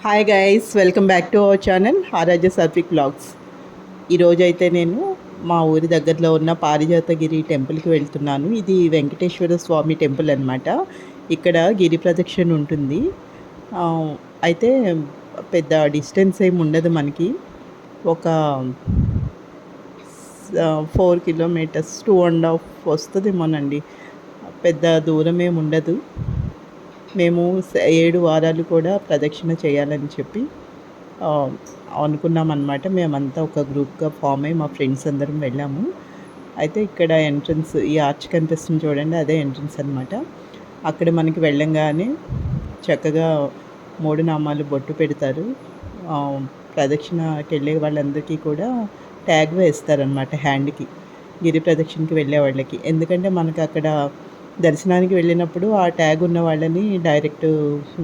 Hi guys, welcome back to our channel Aaradhya Satvik vlogs. ఈరోజు అయితే నేను మా ఊరి దగ్గరలో ఉన్న పారిజాతగిరి టెంపుల్కి వెళ్తున్నాను. ఇది వెంకటేశ్వర స్వామి టెంపుల్ అనమాట. ఇక్కడ గిరి ప్రదక్షిణ ఉంటుంది. ఆ, అయితే పెద్ద డిస్టెన్స్ ఏమి ఉండదు మనకి. ఒక 4 కిలోమీటర్స్ 2.5 వస్తుందేమోనండి. పెద్ద దూరం ఏమి ఉండదు. మేము 7 వారాలు కూడా ప్రదక్షిణ చేయాలని చెప్పి ఆ, అనుకున్నామన్నమాట. మేమంతా ఒక గ్రూప్గా ఫామ్ అయ్యి మా ఫ్రెండ్స్ అందరం వెళ్ళాము. అయితే ఇక్కడ ఎంట్రన్స్, ఈ ఆర్చ్ కనిపిస్తుంది చూడండి, అదే ఎంట్రన్స్ అనమాట. అక్కడ మనకి వెళ్ళంగానే చక్కగా 3 నామాలు బొట్టు పెడతారు. ఆ, ప్రదక్షిణకి వెళ్ళే వాళ్ళందరికీ కూడా ట్యాగ్ వేస్తారనమాట హ్యాండ్కి, గిరి ప్రదక్షిణకి వెళ్ళే వాళ్ళకి. ఎందుకంటే మనకు అక్కడ దర్శనానికి వెళ్ళినప్పుడు ఆ ట్యాగ్ ఉన్న వాళ్ళని డైరెక్ట్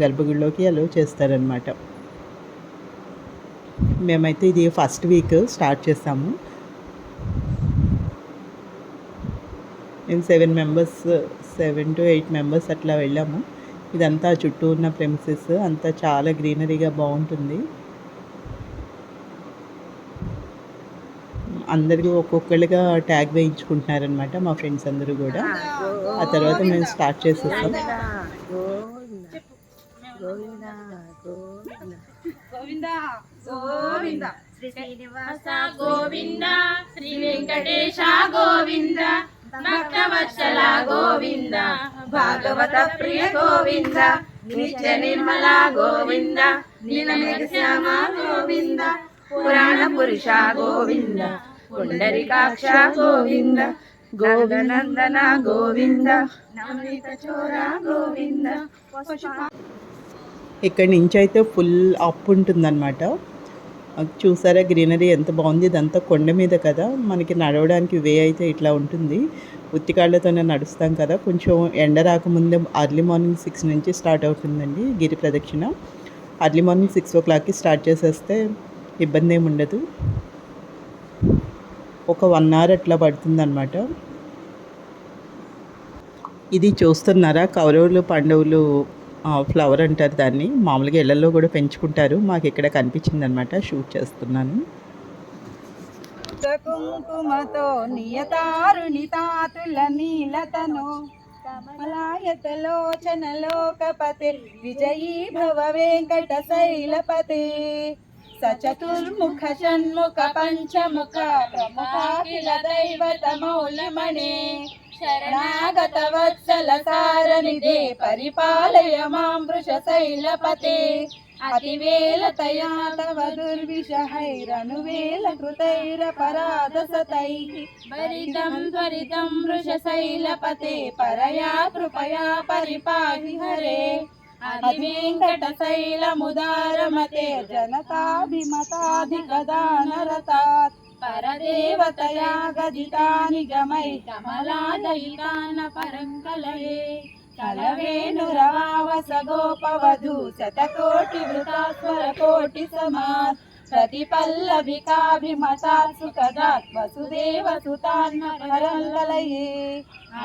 గర్భగుడిలోకి అలో చేస్తారనమాట. మేమైతే ఇది ఫస్ట్ వీక్ స్టార్ట్ చేస్తాము. మేము 7 to 8 మెంబర్స్ అట్లా వెళ్ళాము. ఇదంతా చుట్టూ ఉన్న ప్రెమిసెస్ అంతా చాలా గ్రీనరీగా బాగుంటుంది. అందరికీ ఒక్కొక్కళ్ళుగా ట్యాగ్ వేయించుకుంటున్నారనమాట మా ఫ్రెండ్స్ అందరూ కూడా. ఆ తర్వాత మేము స్టార్ట్ చేసేస్తాం. శ్రీ శ్రీనివాస గోవింద, శ్రీ వెంకటేశ గోవింద, భక్తవత్సల గోవింద, భాగవత ప్రియ గోవింద, నిత్య నిర్మల గోవింద, నీలమేఘ శ్యామ గోవింద, పురాణ పురుష గోవింద, పుండరీకాక్ష గోవింద, గోవినందన గోవింద, నవనీత చోర గోవింద. ఇక్కడి నుంచి అయితే ఫుల్ అప్ ఉంటుందన్నమాట. చూసారా గ్రీనరీ ఎంత బాగుంది. ఇదంతా కొండ మీద కదా, మనకి నడవడానికి వే అయితే ఇట్లా ఉంటుంది. ఉత్తికాళ్ళతోనే నడుస్తాం కదా. కొంచెం ఎండ రాకముందే అర్లీ మార్నింగ్ 6 నుంచి స్టార్ట్ అవుతుందండి గిరి ప్రదక్షిణ. అర్లీ మార్నింగ్ 6 o'clockకి స్టార్ట్ చేసేస్తే ఇబ్బంది ఏమి ఉండదు. ఒక 1 hour అట్లా పడుతుందన్నమాట. ఇది చూస్తున్నారా, కౌరవులు పాండవులు ఫ్లవర్ అంటారు దాన్ని. మామూలుగా ఇళ్లలో కూడా పెంచుకుంటారు. మాకు ఇక్కడ కనిపించింది అనమాట, షూట్ చేస్తున్నాను. కుంకుమతో నియతారుణితాతుల నీలతను కమలాయతలోచనలోకపతే విజయీ భవ వెంకట శైలపతే సచతుర్ముఖ షణ్ముఖ పంచముఖ ప్రముఖాఖిల దైవతమౌలిమణే శరణాగత వత్సల సారనిదే పరిపాలయ మాం వృష శైలపతే అతివేలతయా తవ దుర్విషహైరనువేల కృతైరపరాధసతైః భరితం త్వరితం వృష శైలపతే పరయా కృపయా పరిపాహి హరే అధివేంకట శైలముదారమతే జనతాభిమతాధికదానరతాత్ పరదేవతయా గదితాని గమై కమలాదయితాన పరంకలయే కలవేణురవావస గోపవధూ శతకోటి వృతాస్వర కోటి సమాత్ ప్రతిపల్లవికాభిమతాత్ సుఖదాత్ వసుదేవ సుతాన్న పరంకలయే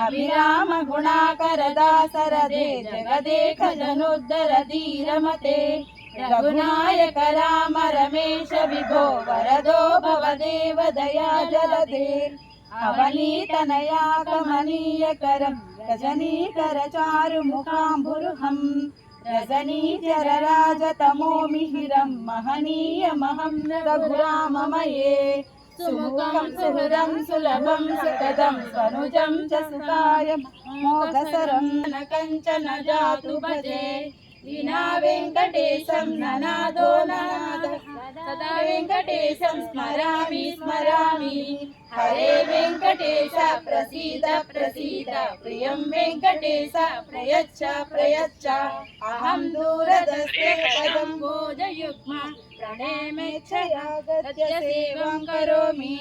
అభిరామ గుణాకర దాసరదే జగదేక జనుద్ధర ధీరమతే రఘునాయక రామ రమేశ విభో వరదో భవదేవ దయా జలదే అవనీతనయా కమనీయకరం రజనీకర చారు ముఖాంబురుహం రజనీచర రాజతమో మిహిరం మహనీయమహం రఘురామమయే సుముఖం సుహృదం సులభం సుఖదం స్వనుజం చ సుఖాయం మోఘసరం కంచన జాతు భజే వినా వెంకటేశం ననాదో నాద సదా వెంకటేశం స్మరామి స్మరామి హరే వెంకటేశ ప్రసీద ప్రసీద ప్రియం వెంకటేశ ప్రయచ్చ ప్రయచ్చ అహం దూరదస్తే పదం భోజయుగ్మ ప్రణేమేచ్ఛయా గత్య సేవం కరోమి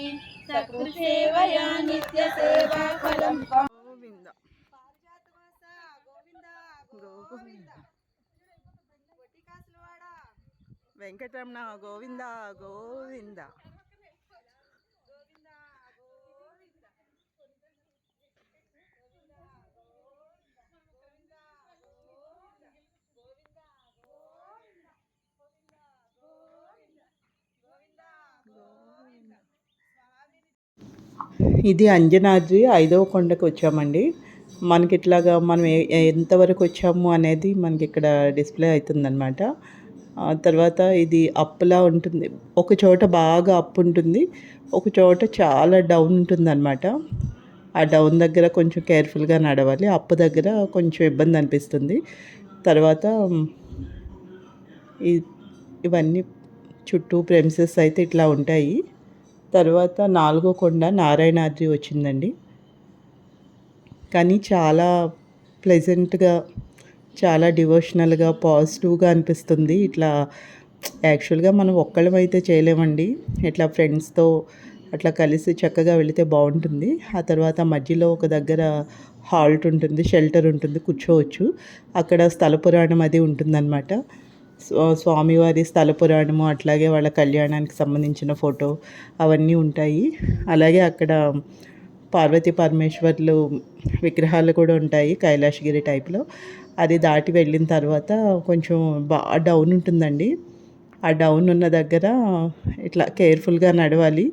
సకృసేవయా నిత్య సేవా ఫలం గోవింద గోవింద వెంకటరమణ గోవింద గోవింద. ఇది అంజనాద్రి 5వ కొండకు వచ్చామండి. మనకి ఇట్లాగా మనం ఎంతవరకు వచ్చాము అనేది మనకి ఇక్కడ డిస్ప్లే అవుతుందన్నమాట. తర్వాత ఇది అప్‌లా ఉంటుంది. ఒక చోట బాగా అప్ ఉంటుంది. ఒక చోట చాలా డౌన్ ఉంటుందన్నమాట. ఆ డౌన్ దగ్గర కొంచెం కేర్‌ఫుల్‌గా నడవాలి. అప్ దగ్గర కొంచెం ఇబ్బంది అనిపిస్తుంది. తర్వాత ఇ ఇవన్నీ చుట్టూ ప్రెమిసెస్ అయితే ఇట్లా ఉంటాయి. తర్వాత 4వ కొండ నారాయణాద్రి వచ్చిందండి. కానీ చాలా ప్లెజెంట్‌గా, చాలా డివోషనల్‌గా, పాజిటివ్‌గా అనిపిస్తుంది. ఇట్లా యాక్చువల్‌గా మనం ఒక్కళ్ళమైతే చేయలేమండి. ఇట్లా ఫ్రెండ్స్‌తో అట్లా కలిసి చక్కగా వెళితే బావుంటుంది. ఆ తర్వాత మధ్యలో ఒక దగ్గర హాల్ట్ ఉంటుంది, షెల్టర్ ఉంటుంది, కూర్చోవచ్చు. అక్కడ స్థల పురాణం అది ఉంటుందన్నమాట. స్వామివారి స్థల పురాణము, అట్లాగే వాళ్ళ కళ్యాణానికి సంబంధించిన ఫోటో అవన్నీ ఉంటాయి. అలాగే అక్కడ పార్వతీ పరమేశ్వర్లు విగ్రహాలు కూడా ఉంటాయి కైలాసగిరి టైప్‌లో. అది దాటి వెళ్ళిన తర్వాత కొంచెం డౌన్ ఉంటుందండి. ఆ డౌన్ ఉన్న దగ్గర ఇట్లా కేర్‌ఫుల్‌గా నడవాలి.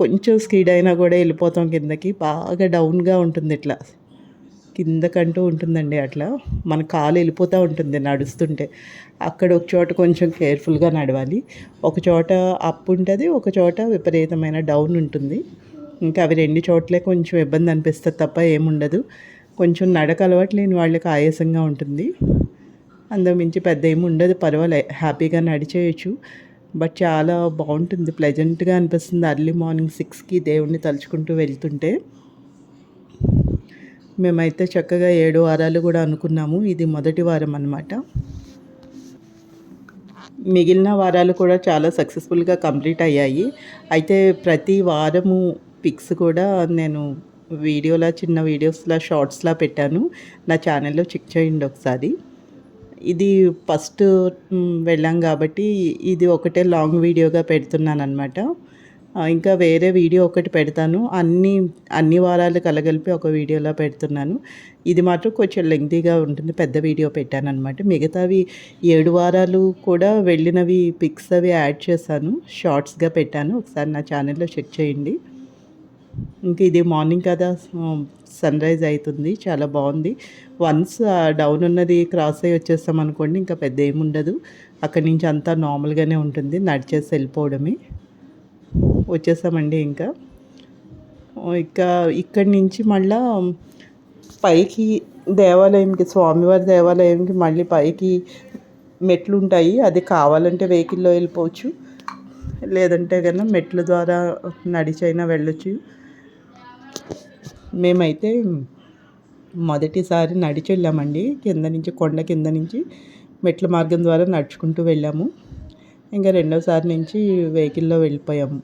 కొంచెం స్కిడ్ అయినా కూడా వెళ్ళిపోతాం కిందకి. బాగా డౌన్‌గా ఉంటుంది ఇట్లా. కిందకంటూ ఉంటుందండి అట్లా. మన కాలు వెళ్ళిపోతూ ఉంటుంది నడుస్తుంటే. అక్కడ ఒక చోట కొంచెం కేర్‌ఫుల్‌గా నడవాలి. ఒక చోట అప్ ఉంటది. ఒక చోట విపరీతమైన డౌన్ ఉంటుంది. ఇంకా అవి 2 చోట్లే కొంచెం ఇబ్బంది అనిపిస్తది తప్ప ఏముండదు. కొంచెం నడక అలవాటు లేని వాళ్ళకి ఆయాసంగా ఉంటుంది. అంతకు మించి పెద్ద ఏమి ఉండదు, పర్వాలే, హ్యాపీగా నడిచేయొచ్చు. బట్ చాలా బావుంటుంది. ప్లెజెంట్‌గా అనిపిస్తుంది ఎర్లీ మార్నింగ్ 6కి దేవుడిని తలుచుకుంటూ వెళ్తుంటే. మేమైతే చక్కగా 7 వారాలు కూడా అనుకున్నాము. ఇది మొదటి వారం అన్నమాట. మిగిలిన వారాలు కూడా చాలా సక్సెస్‌ఫుల్‌గా కంప్లీట్ అయ్యాయి. అయితే ప్రతి వారము పిక్స్ కూడా నేను చిన్న వీడియోస్‌లా, షార్ట్స్‌లా పెట్టాను. నా ఛానల్‌లో చెక్ చేయండి ఒకసారి. ఇది ఫస్ట్ వెళ్ళాం కాబట్టి ఇది ఒకటే లాంగ్ వీడియోగా పెడుతున్నానన్నమాట. ఇంకా వేరే వీడియో ఒకటి పెడతాను. అన్ని వారాలు కలగలిపి ఒక వీడియోలా పెడుతున్నాను. ఇది మాత్రం కొంచెం లెంగ్తీగా ఉంటుంది. పెద్ద వీడియో పెట్టానన్నమాట. మిగతావి 7 వారాలు కూడా వెళ్ళినవి పిక్స్ అవి యాడ్ చేశాను. షార్ట్స్‌గా పెట్టాను. ఒకసారి నా ఛానల్‌లో చెక్ చేయండి. ఇంక ఇది మార్నింగ్ కదా, సన్‌రైజ్ అయితుంది. చాలా బావుంది. వన్స్ డౌన్ ఉన్నది క్రాస్ అయ్యి వచ్చేసామనుకోండి, ఇంకా పెద్ద ఏముండదు. అక్కడి నుంచి అంతా నార్మల్‌గానే ఉంటుంది. నడిచేసి వెళ్ళిపోవడమే. వచ్చేసామండి ఇంకా. ఇక ఇక్కడి నుంచి మళ్ళా పైకి స్వామివారి దేవాలయంకి మళ్ళీ పైకి మెట్లుంటాయి. అది కావాలంటే వెహికల్‌లో వెళ్ళిపోవచ్చు. లేదంటే గనుక మెట్ల ద్వారా నడిచైనా వెళ్ళొచ్చు. మేమైతే మొదటిసారి నడిచి వెళ్ళామండి. కొండ కింద నుంచి మెట్ల మార్గం ద్వారా నడుచుకుంటూ వెళ్ళాము. ఇంకా రెండోసారి నుంచి వెహికల్‌లో వెళ్ళిపోయాము.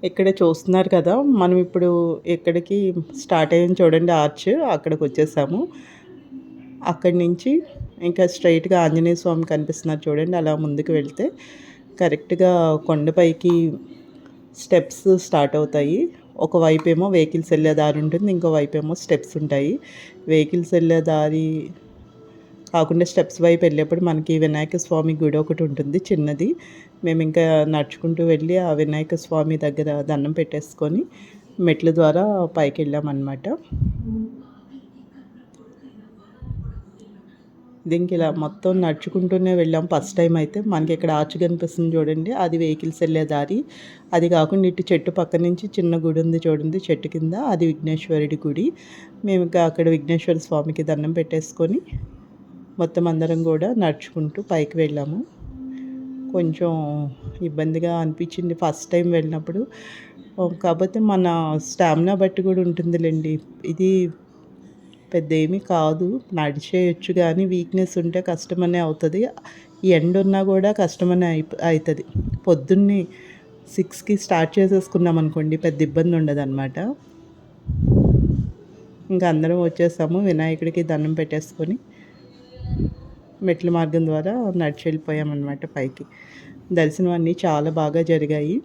ఇక్కడ చూస్తున్నారు కదా, మనం ఇప్పుడు ఎక్కడికి స్టార్ట్ అయ్యాం చూడండి, ఆర్చ్ అక్కడికి వచ్చేసాము. అక్కడి నుంచి ఇంకా స్ట్రైట్‌గా ఆంజనేయ స్వామి కనిపిస్తున్నారు చూడండి. అలా ముందుకు వెళ్తే కరెక్ట్‌గా కొండపైకి స్టెప్స్ స్టార్ట్ అవుతాయి. ఒకవైపేమో వెహికల్స్ వెళ్ళే దారి ఉంటుంది. ఇంకోవైపేమో స్టెప్స్ ఉంటాయి. వెహికల్స్ వెళ్ళే దారి కాకుండా స్టెప్స్ వైపు వెళ్ళేప్పుడు మనకి వినాయక స్వామి గుడి ఒకటి ఉంటుంది చిన్నది. మేము ఇంకా నడుచుకుంటూ వెళ్ళి ఆ వినాయక స్వామి దగ్గర దండం పెట్టేసుకొని మెట్ల ద్వారా పైకి వెళ్ళామన్నమాట. దీనికి ఇలా మొత్తం నడుచుకుంటూనే వెళ్ళాం. ఫస్ట్ టైం అయితే మనకి ఇక్కడ ఆర్చ్ కనిపిస్తుంది చూడండి, అది వెహికల్స్ వెళ్ళే దారి. అది కాకుండా ఇటు చెట్టు పక్క నుంచి చిన్న గుడి ఉంది చూడండి, చెట్టు కింద, అది విఘ్నేశ్వరుడి గుడి. మేము ఇంకా అక్కడ విఘ్నేశ్వర స్వామికి దండం పెట్టేసుకొని మొత్తం అందరం కూడా నడుచుకుంటూ పైకి వెళ్ళాము. కొంచెం ఇబ్బందిగా అనిపించింది ఫస్ట్ టైం వెళ్ళినప్పుడు. కాకపోతే మన స్టామినా బట్టి కూడా ఉంటుందిలేండి. ఇది పెద్ద ఏమీ కాదు, నడిచేయొచ్చు. కానీ వీక్నెస్ ఉంటే కష్టమనే అవుతుంది. ఎండ ఉన్నా కూడా కష్టమనే అవుతుంది. పొద్దున్నే 6కి స్టార్ట్ చేసేసుకున్నాం అనుకోండి, పెద్ద ఇబ్బంది ఉండదన్నమాట. ఇంకా అందరం వచ్చేసాము. వినాయకుడికి దండం పెట్టేసుకొని మెట్ల మార్గం ద్వారా నడిచి వెళ్ళిపోయామన్నమాట పైకి. దర్శనం అన్నీ చాలా బాగా జరిగాయి.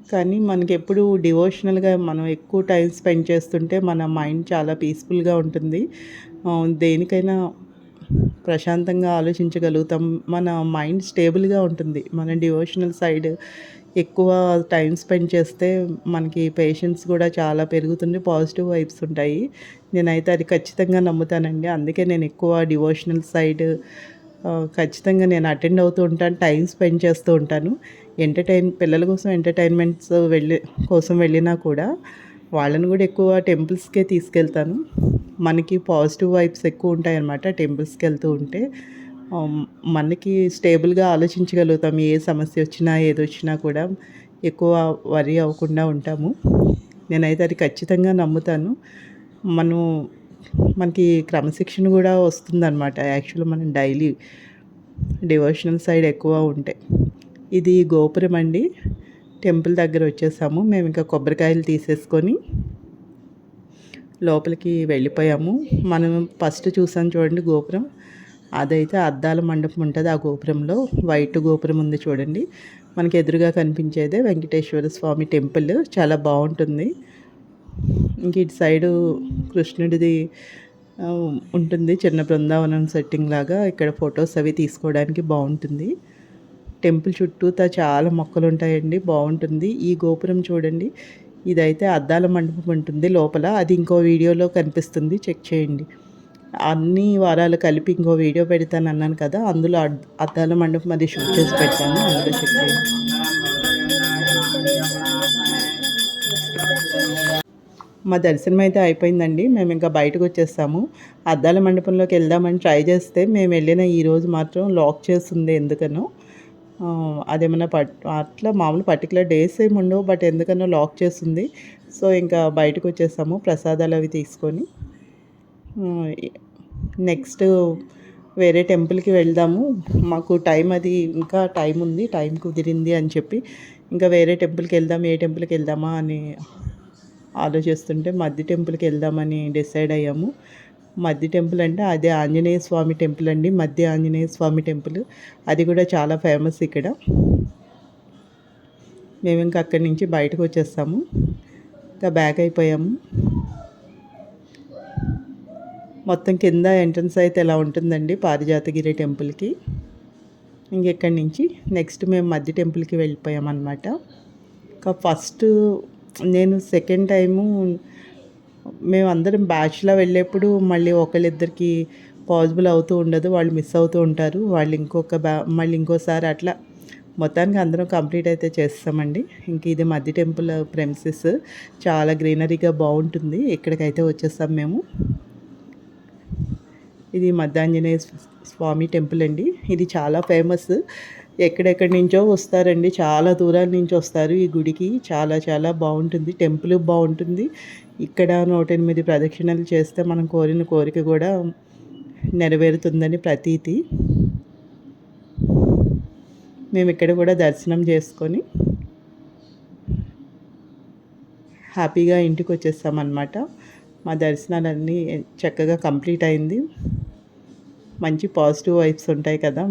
కానీ మనకెప్పుడు డివోషనల్‌గా మనం ఎక్కువ టైం స్పెండ్ చేస్తుంటే మన మైండ్ చాలా పీస్‌ఫుల్‌గా ఉంటుంది. దేనికైనా ప్రశాంతంగా ఆలోచించగలుగుతాం. మన మైండ్ స్టేబుల్గా ఉంటుంది. మన డివోషనల్ సైడ్ ఎక్కువ టైం స్పెండ్ చేస్తే మనకి పేషెన్స్ కూడా చాలా పెరుగుతుంది. పాజిటివ్ వైబ్స్ ఉంటాయి. నేనైతే అది ఖచ్చితంగా నమ్ముతానండి. అందుకే నేను ఎక్కువ డివోషనల్ సైడ్ ఖచ్చితంగా నేను అటెండ్ అవుతూ ఉంటాను. టైం స్పెండ్ చేస్తూ ఉంటాను. పిల్లల కోసం ఎంటర్టైన్మెంట్స్ కోసం వెళ్ళినా కూడా వాళ్ళని కూడా ఎక్కువ టెంపుల్స్కే తీసుకెళ్తాను. మనకి పాజిటివ్ వైబ్స్ ఎక్కువ ఉంటాయన్నమాట టెంపుల్స్కి వెళ్తూ ఉంటే. మనకి స్టేబుల్గా ఆలోచించగలుగుతాం. ఏ సమస్య వచ్చినా ఏదొచ్చినా కూడా ఎక్కువ వరీ అవ్వకుండా ఉంటాము. నేనైతే అది ఖచ్చితంగా నమ్ముతాను. మనకి క్రమశిక్షణ కూడా వస్తుందన్నమాట యాక్చువల్గా మనం డైలీ డివోషనల్ సైడ్ ఎక్కువ ఉంటే. ఇది గోపురం అండి. టెంపుల్ దగ్గర వచ్చేసాము. మేము ఇంకా కొబ్బరికాయలు తీసేసుకొని లోపలికి వెళ్ళిపోయాము. మనం ఫస్ట్ చూసాం చూడండి గోపురం, అదైతే అద్దాల మండపం ఉంటుంది. ఆ గోపురంలో వైట్ గోపురం ఉంది చూడండి. మనకి ఎదురుగా కనిపించేదే వెంకటేశ్వర స్వామి టెంపుల్. చాలా బాగుంటుంది. ఇంక ఇటు సైడు కృష్ణుడిది ఉంటుంది, చిన్న బృందావనం సెట్టింగ్ లాగా. ఇక్కడ ఫొటోస్ అవి తీసుకోవడానికి బాగుంటుంది. టెంపుల్ చుట్టూతా చాలా మొక్కలు ఉంటాయండి, బాగుంటుంది. ఈ గోపురం చూడండి, ఇదైతే అద్దాల మండపం ఉంటుంది లోపల. అది ఇంకో వీడియోలో కనిపిస్తుంది, చెక్ చేయండి. అన్ని వారాలు కలిపి ఇంకో వీడియో పెడతాను అన్నాను కదా, అందులో అద్దాల మండపం అది షూట్ చేసి పెడతాను, అందులో చెక్ చేయండి. మా దర్శనం అయితే అయిపోయిందండి. మేము ఇంకా బయటకు వచ్చేస్తాము. అద్దాల మండపంలోకి వెళ్దామని ట్రై చేస్తే మేము వెళ్ళిన ఈరోజు మాత్రం లాక్ చేస్తుంది ఎందుకనో. అదేమన్నా అట్లా మామూలు పర్టికులర్ డేస్ ఏమి ఉండవు, బట్ ఎందుకనో లాక్ చేస్తుంది. సో ఇంకా బయటకు వచ్చేసాము ప్రసాదాలు అవి తీసుకొని. నెక్స్ట్ వేరే టెంపుల్కి వెళ్దాము, మాకు ఇంకా టైం ఉంది, టైం కుదిరింది అని చెప్పి ఇంకా వేరే టెంపుల్కి వెళ్దాం. ఏ టెంపుల్కి వెళ్దామా అని ఆలోచిస్తుంటే మధ్య టెంపుల్కి వెళ్దామని డిసైడ్ అయ్యాము. మధ్య టెంపుల్ అంటే అదే ఆంజనేయ స్వామి టెంపుల్ అండి. మధ్య ఆంజనేయ స్వామి టెంపుల్, అది కూడా చాలా ఫేమస్ ఇక్కడ. మేము ఇంకా అక్కడి నుంచి బయటకు వచ్చేస్తాము, ఇంకా బ్యాక్ అయిపోయాము. మొత్తం కింద ఎంట్రన్స్ అయితే ఎలా ఉంటుందండి పారిజాతగిరి టెంపుల్కి. ఇంకెక్కడి నుంచి నెక్స్ట్ మేము మధ్య టెంపుల్కి వెళ్ళిపోయామన్నమాట. ఇంకా ఫస్ట్ నేను సెకండ్ టైము మేము అందరం బ్యాచ్లో వెళ్ళేప్పుడు మళ్ళీ ఒకళ్ళిద్దరికి పాసిబుల్ అవుతూ ఉండదు, వాళ్ళు మిస్ అవుతూ ఉంటారు. వాళ్ళు మళ్ళీ ఇంకోసారి అట్లా మొత్తానికి అందరం కంప్లీట్ అయితే చేస్తామండి. ఇంక ఇది మధ్య టెంపుల్ ప్రెమిసెస్, చాలా గ్రీనరీగా బాగుంటుంది. ఇక్కడికైతే వచ్చేస్తాం మేము. ఇది మధ్యాంజనేయ స్వామి టెంపుల్ అండి. ఇది చాలా ఫేమస్. ఎక్కడెక్కడి నుంచో వస్తారండి, చాలా దూరాల నుంచి వస్తారు ఈ గుడికి. చాలా చాలా బాగుంటుంది, టెంపుల్ బాగుంటుంది. ఇక్కడ 108 ప్రదక్షిణలు చేస్తే మనం కోరిన కోరిక కూడా నెరవేరుతుందని ప్రతీతి. మేము ఇక్కడ కూడా దర్శనం చేసుకొని హ్యాపీగా ఇంటికి వచ్చేస్తామన్నమాట. మా దర్శనాలన్నీ చక్కగా కంప్లీట్ అయింది. మంచి పాజిటివ్ వైబ్స్ ఉంటాయి కదా.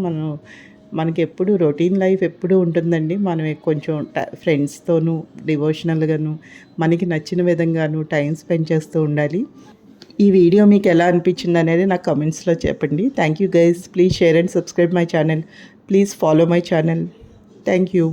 మనకి ఎప్పుడు రొటీన్ లైఫ్ ఎప్పుడు ఉంటుందండి. మనం కొంచెం ఫ్రెండ్స్తోనూ డివోషనల్గాను మనకి నచ్చిన విధంగాను టైం స్పెండ్ చేస్తూ ఉండాలి. ఈ వీడియో మీకు ఎలా అనిపించింది అనేది నాకు కమెంట్స్లో చెప్పండి. Thank you guys. Please share and subscribe my channel. Please follow my channel. Thank you.